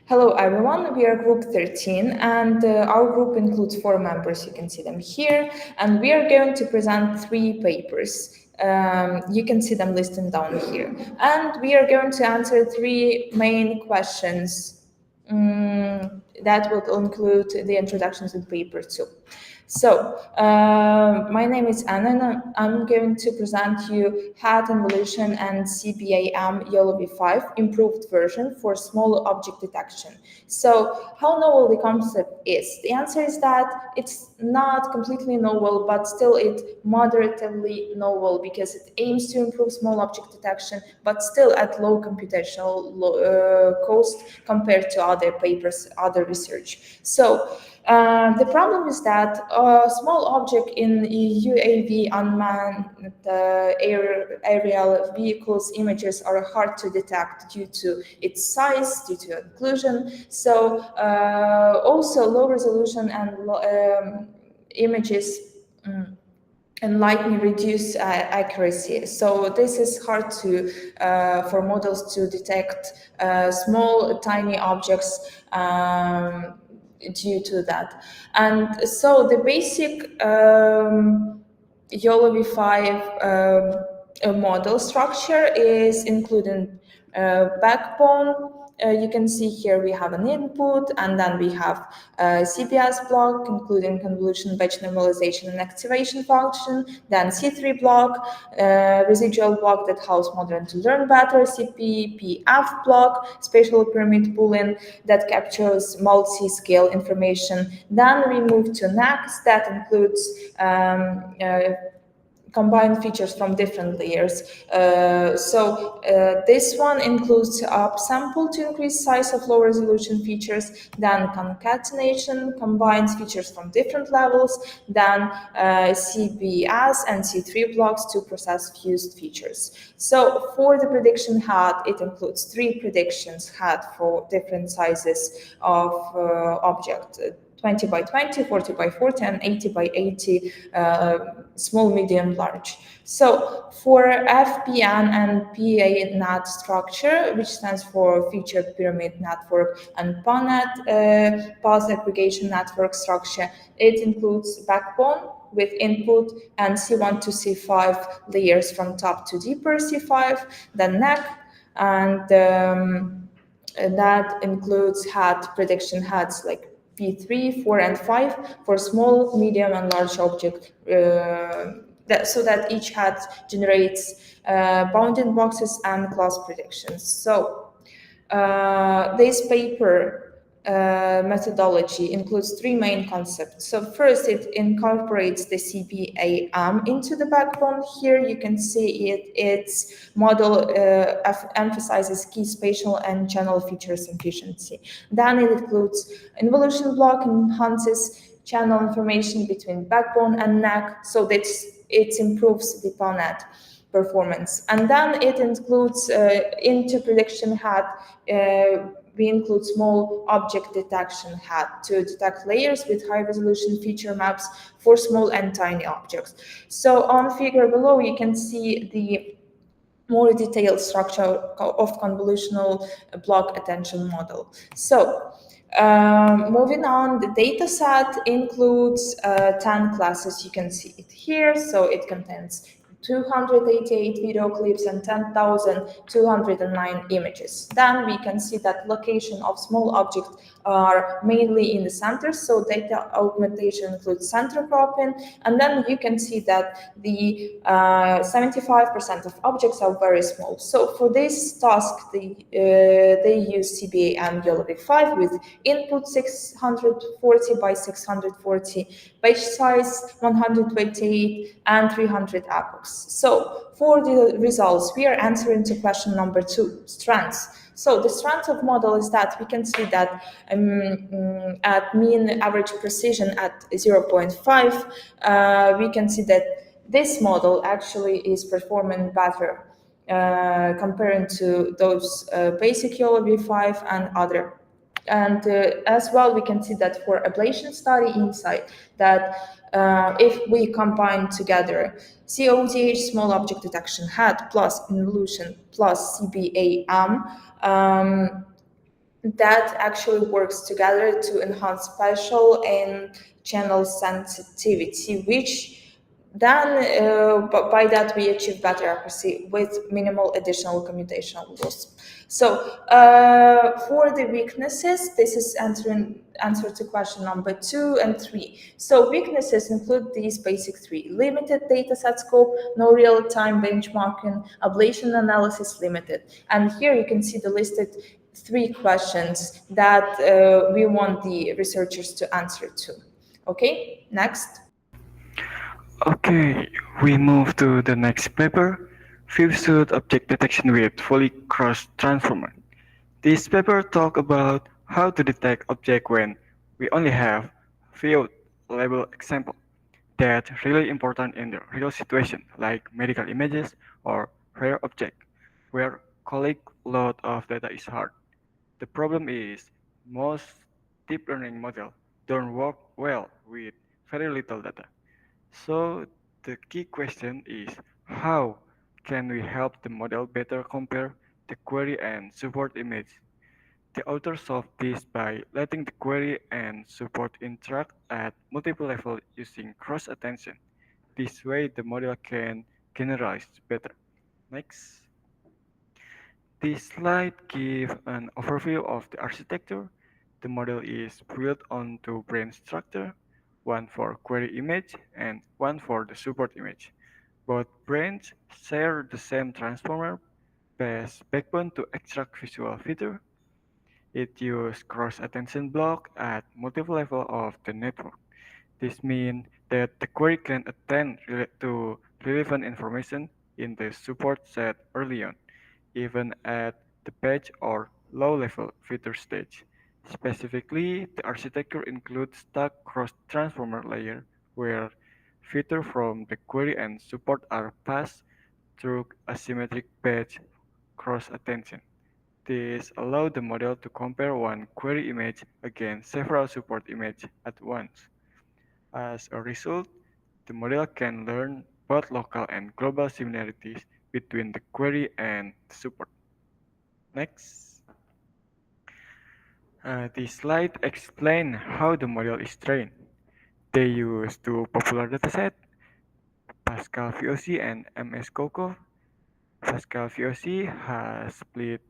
Hello everyone, we are group 13 and our group includes 4 members, you can see them here, and we are going to present 3 papers. You can see them listed down here. And we are going to answer 3 main questions that will include the introduction to the paper too. So, my name is Anna, and I'm going to present you HAT Involution and CBAM YOLO v5 improved version for small object detection. So, how novel the concept is? The answer is that it's not completely novel, but still it's moderately novel because it aims to improve small object detection, but still at low computational cost compared to other papers, other research. So, the problem is that a small object in UAV unmanned aerial vehicles images are hard to detect due to its size, due to occlusion. So also low resolution and images enlightening reduce accuracy. So this is hard to for models to detect small, tiny objects due to that. And so the basic YOLO v5 model structure is including backbone. You can see here we have an input, and then we have a CBS block, including convolution, batch normalization, and activation function, then C3 block, residual block that houses modern to learn better, CPPF block, spatial pyramid pooling that captures multi-scale information. Then we move to NACS that includes combine features from different layers. This one includes upsample to increase size of low resolution features, then concatenation combines features from different levels, then CBS and C3 blocks to process fused features. So for the prediction HAT, it includes 3 predictions HAT for different sizes of object. 20 by 20, 40 by 40, and 80 by 80, small, medium, large. So for FPN and PA-NAT structure, which stands for Feature Pyramid Network, and PANET, Path Aggregation Network structure, it includes backbone with input and C1 to C5 layers from top to deeper C5, then NAC, and that includes HAT prediction HATs like P3, 4, and 5 for small, medium, and large object, so that each HAT generates bounding boxes and class predictions. So this paper methodology includes 3 main concepts. So first, it incorporates the CBAM into the backbone. Here you can see its model emphasizes key spatial and channel features efficiency. Then it includes involution block, enhances channel information between backbone and NAC, so that it improves the PANET performance. And then it includes into prediction HAT, we include small object detection HAT to detect layers with high resolution feature maps for small and tiny objects. So on figure below, you can see the more detailed structure of convolutional block attention model. So moving on, the data set includes 10 classes. You can see it here. So it contains 288 video clips and 10,209 images. Then we can see that location of small objects are mainly in the center, so data augmentation includes center cropping, and then you can see that the 75% of objects are very small. So for this task, they use CBAM YOLO v5 with input 640 by 640, page size 128, and 300 epochs. So for the results, we are answering to question number 2, strengths. So the strength of model is that we can see that at mean average precision at 0.5, we can see that this model actually is performing better comparing to those basic YOLO v5 and other. And as well, we can see that for ablation study insight, that if we combine together CODH, small object detection HAT, plus involution, plus CBAM, that actually works together to enhance spatial and channel sensitivity, which then by that we achieve better accuracy with minimal additional computational loss. So for the weaknesses, this is answer to question number 2 and 3. So weaknesses include these basic three: limited dataset scope, no real-time benchmarking, ablation analysis limited. And here you can see the listed three questions that we want the researchers to answer to. Okay, next. Okay, we move to the next paper, Field Suit Object Detection with Fully Crossed Transformer. This paper talk about how to detect object when we only have field level example. That's really important in the real situation, like medical images or rare object, where collect load of data is hard. The problem is most deep learning models don't work well with very little data. So the key question is how can we help the model better compare the query and support image? The author solved this by letting the query and support interact at multiple levels using cross attention. This way the model can generalize better. Next. This slide gives an overview of the architecture. The model is built onto brain structure, one for query image and one for the support image. Both brains share the same transformer-based backbone to extract visual feature. It uses cross-attention block at multiple levels of the network. This means that the query can attend to relevant information in the support set early on, even at the patch or low-level feature stage. Specifically, the architecture includes stack cross-transformer layer where features from the query and support are passed through asymmetric patch cross-attention. This allows the model to compare one query image against several support images at once. As a result, the model can learn both local and global similarities between the query and the support. Next, this slide explains how the model is trained. They use two popular datasets, Pascal VOC and MS COCO. Pascal VOC has split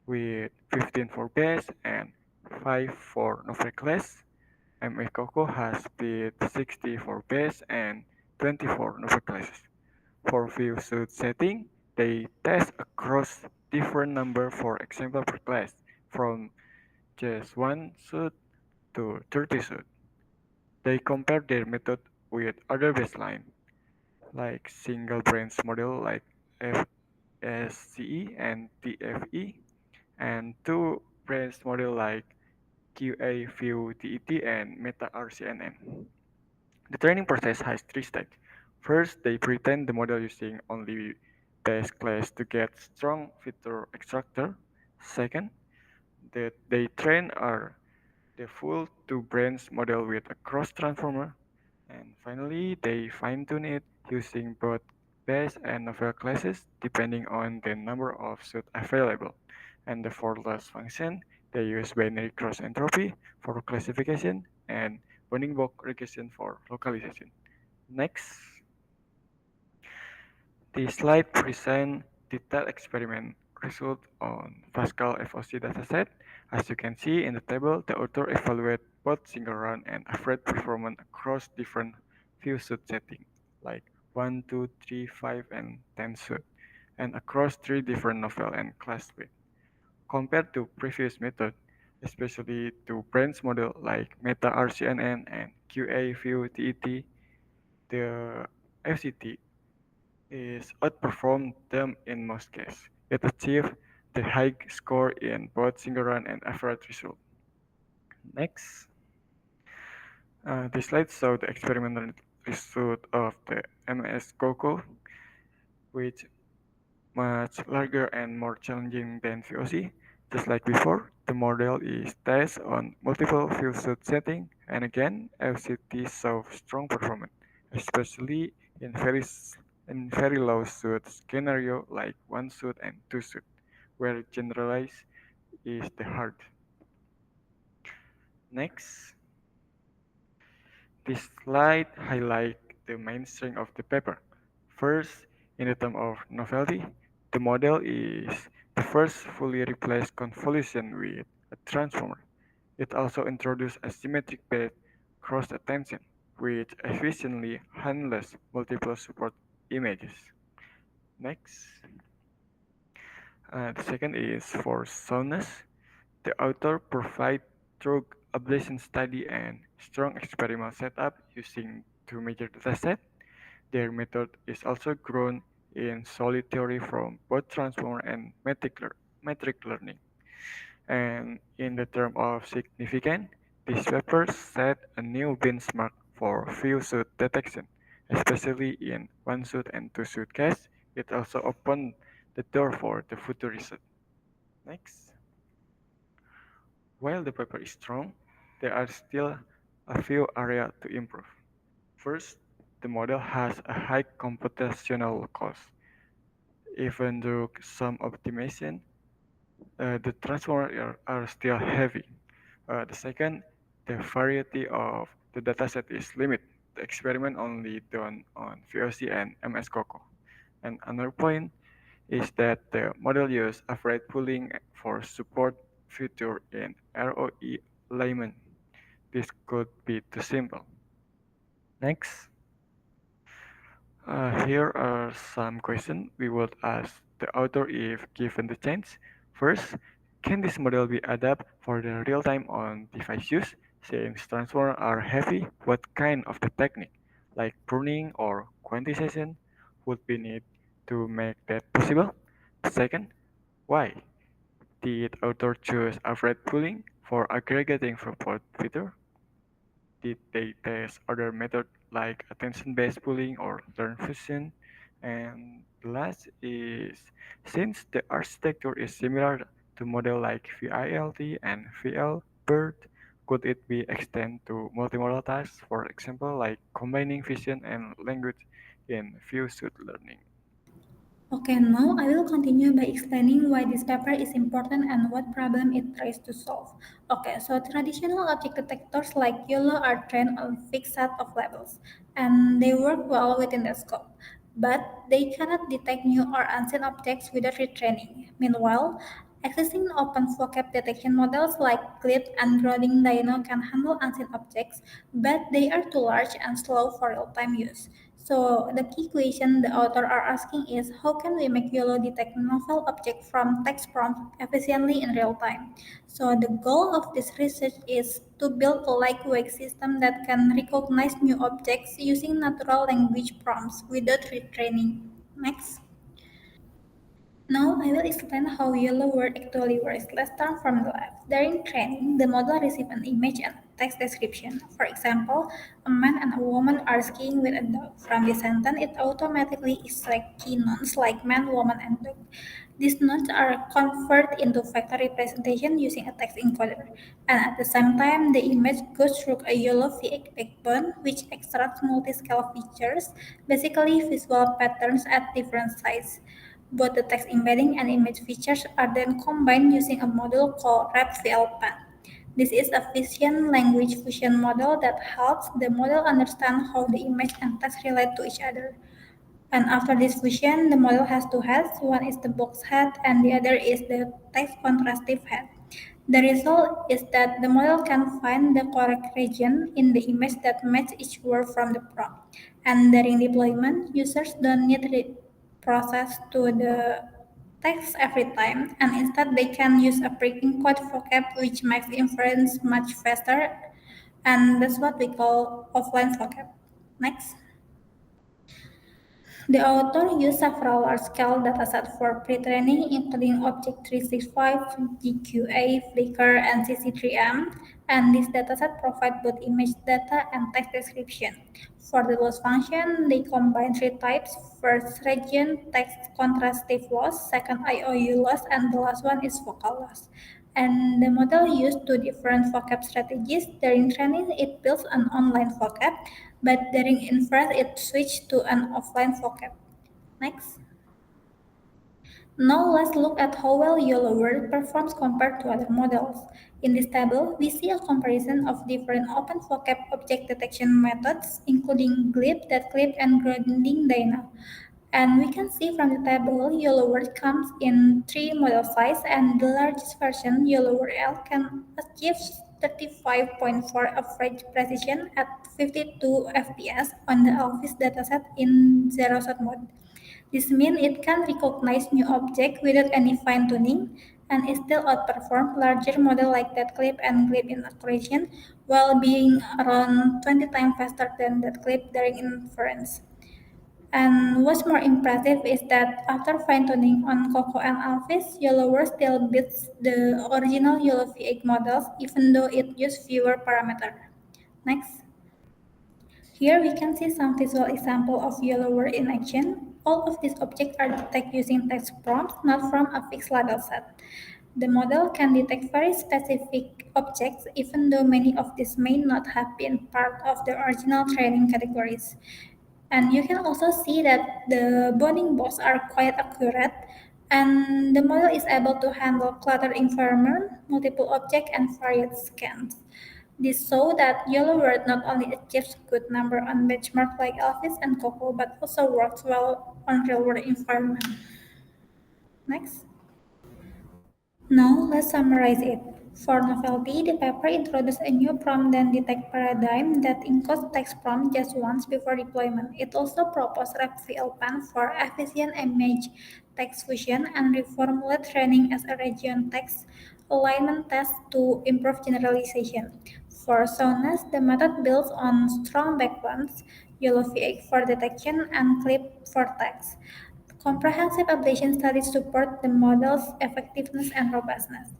with 15 for base and 5 for novel class. MS COCO has split 60 for base and 20 for novel classes. For view suit setting, they test across different number for example per class, from just 1 suit to 30 suit. They compare their method with other baseline, like single branch model like FSCE and TFE, and two branch model like QA View TET and Meta RCNN. The training process has three steps. First, they pretend the model using only base class to get strong feature extractor. Second, that they train the full two branch model with a cross transformer. And finally, they fine-tune it using both base and novel classes depending on the number of suits available. And the for last function, they use binary cross entropy for classification and bounding box regression for localization. Next, the slide presents detailed experiment result on Pascal FOC dataset. As you can see in the table, the author evaluate both single run and average performance across different few suit settings, like 1, 2, 3, 5, and 10 suit, and across three different novel and class weight. Compared to previous method, especially to branch model like Meta RCNN and QA View TET, the FCT is outperformed them in most cases. It achieved the high score in both single run and average result. Next, this slide shows the experimental result of the MS COCO, which much larger and more challenging than VOC. Just like before, the model is tested on multiple field suit settings, and again, FCT shows strong performance, especially in very low suit scenario like one suit and two suit, where generalize is the hard. Next, this slide highlights the main strength of the paper. First, in the term of novelty, the model is the first fully replaced convolution with a transformer. It also introduced asymmetric-based cross-attention, which efficiently handles multiple support images. Next, the second is for soundness. The author provides thorough ablation study and strong experimental setup using two major datasets. Their method is also grown in solid theory from both transformer and metric learning. And in the term of significance, this paper set a new benchmark for few shoot detection, especially in one shoot and two shoot case. It also opened the door for the future research. Next, while the paper is strong, there are still a few areas to improve. First, the model has a high computational cost. Even though some optimization, the transformers are still heavy. The second, the variety of the dataset is limited. The experiment only done on VOC and MS COCO. And another point is that the model use average pooling for support feature in ROE alignment. This could be too simple. Next, here are some questions we would ask the author if given the chance. First, can this model be adapted for the real-time on-device use? Since transformers are heavy, what kind of the technique, like pruning or quantization, would be needed to make that possible? Second, why did author choose average pooling for aggregating support feature? Did they test other methods like attention-based pooling or learn fusion? And the last is, since the architecture is similar to model like VILT and VL-BERT, could it be extended to multimodal tasks, for example, like combining vision and language in view-suit learning? Okay, now I will continue by explaining why this paper is important and what problem it tries to solve. Okay, so traditional object detectors like YOLO are trained on fixed set of labels, and they work well within the scope. But they cannot detect new or unseen objects without retraining. Meanwhile, existing open vocab detection models like CLIP and Grounding Dino can handle unseen objects, but they are too large and slow for real-time use. So the key question the author are asking is how can we make YOLO detect novel object from text prompt efficiently in real time? So the goal of this research is to build a lightweight system that can recognize new objects using natural language prompts without retraining. Next. Now I will explain how yellow word actually works. Let's start from the left. During training, the model receives an image and text description. For example, a man and a woman are skiing with a dog. From this sentence, it automatically extracts key nouns like man, woman, and dog. These nouns are converted into vector representation using a text encoder. And at the same time, the image goes through a yellow VX backbone, which extracts multi-scale features, basically visual patterns at different sizes. Both the text embedding and image features are then combined using a module called RapVLPAN. This is a vision language fusion model that helps the model understand how the image and text relate to each other. And after this fusion, the model has two heads. One is the box head and the other is the text contrastive head. The result is that the model can find the correct region in the image that match each word from the prompt. And during deployment, users don't need process to the text every time, and instead they can use a pre-encoded vocab which makes inference much faster, and that's what we call offline vocab. Next. The author used several large-scale datasets for pre-training, including Object365, GQA, Flickr, and CC3M, and this dataset provide both image data and text description. For the loss function, they combine three types: first, region, text contrastive loss; second, IOU loss; and the last one is vocal loss. And the model used two different vocab strategies. During training, it builds an online vocab, but during inference, it switched to an offline vocab. Next. Now let's look at how well YOLO Word performs compared to other models. In this table, we see a comparison of different open vocab object detection methods, including GLIP, DetClip, and Grounding Dyno. And we can see from the table, YOLO Word comes in 3 model size, and the largest version, YOLO Word L, can achieve 35.4 average precision at 52 fps on the Elvis dataset in zero-shot mode. This means it can recognize new objects without any fine-tuning and it still outperforms larger models like DetClip and GLIP in accuracy while being around 20 times faster than DetClip during inference. And what's more impressive is that after fine-tuning on Coco and Alphys, YOLOWare still beats the original YOLO V8 models even though it used fewer parameters. Next. Here we can see some visual example of YOLOWare in action. All of these objects are detected using text prompts, not from a fixed label set. The model can detect very specific objects even though many of these may not have been part of the original training categories. And you can also see that the bounding box are quite accurate and the model is able to handle cluttered environment, multiple objects, and varied scans. This shows that YOLOWare not only achieves good number on benchmark like Elvis and Coco, but also works well on real-world environment. Next. Now let's summarize it. For novelty, the paper introduced a new prompt and detect paradigm that encodes text prompt just once before deployment. It also proposed RegVLPAN for efficient image text fusion and reformulate training as a region text alignment test to improve generalization. For soundness, the method builds on strong backbones, YOLO V8 for detection and CLIP for text. Comprehensive ablation studies support the model's effectiveness and robustness.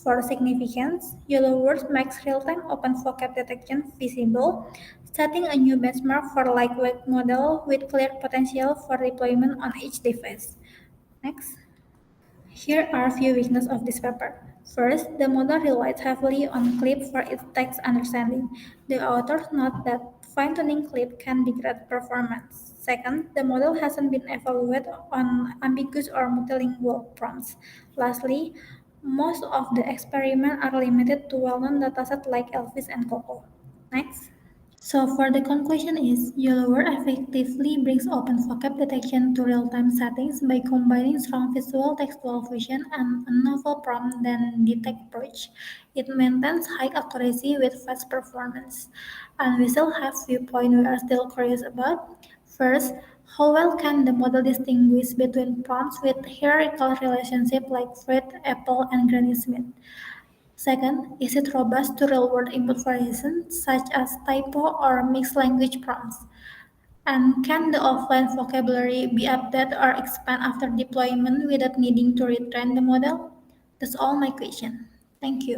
For significance, YOLOWare makes real-time open vocab detection feasible, setting a new benchmark for lightweight model with clear potential for deployment on each device. Next. Here are a few weaknesses of this paper. First, the model relies heavily on CLIP for its text understanding. The authors note that fine-tuning CLIP can degrade performance. Second, the model hasn't been evaluated on ambiguous or multilingual prompts. Lastly, most of the experiments are limited to well-known datasets like Elvis and Coco. Next. So for the conclusion is, YOLOWare effectively brings open vocab detection to real-time settings by combining strong visual textual fusion and a novel prompt then detect approach. It maintains high accuracy with fast performance. And we still have few points we are still curious about. First, how well can the model distinguish between prompts with hierarchical relationship like Fred, Apple, and Granny Smith? Second, is it robust to real-world input variations such as typo or mixed language prompts? And can the offline vocabulary be updated or expanded after deployment without needing to retrain the model? That's all my question. Thank you.